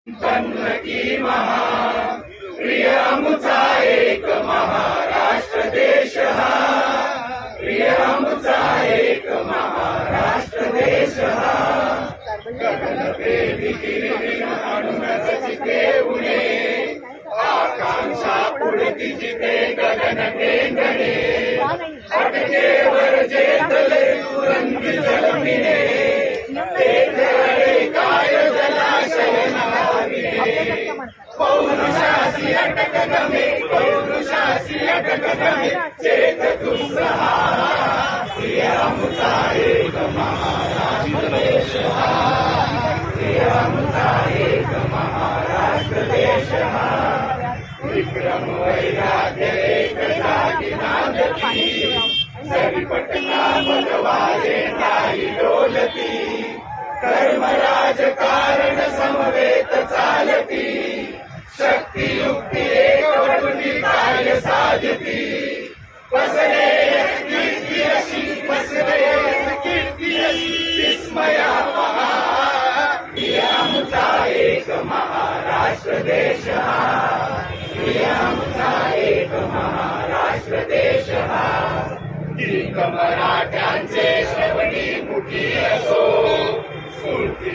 जन्म की प्रिय आमचा एक महाराष्ट्र देश हा, प्रिय आमचा एक महाराष्ट्र देश हा. गगनभेदी आणूनच जिथे उणे, आकांक्षा पुढती जिथे गगन टेंगणे, अटकेवर जे तले तुरंत जलमिने, तेथे काय जलाशय नाविने, पौरुषासी अटक गमे, पौरुषासी अटक गमे, चेत दुस्सहा, प्रिय आमचा एक महाराष्ट्र देश हा, प्रिय आमचा एक महाराष्ट्र देश हा. विक्रम वैराग्य एक जागी नांदती, जरी पटना बलवाजे नाही डोलती, कर्म राजकारण समवेत चालती, शक्ती युक्ती एकवटून काय साधती, पसरे कीर्ती अशी, पसरे कीर्ती अशी विस्मया पहा, प्रिय आमचा एक महाराष्ट्र देश हा, प्रिय आमचा एक महाराष्ट्र देश हा. दीर्घ मराठ्यांचे श्रवणी मुठी असो, स्फूर्ती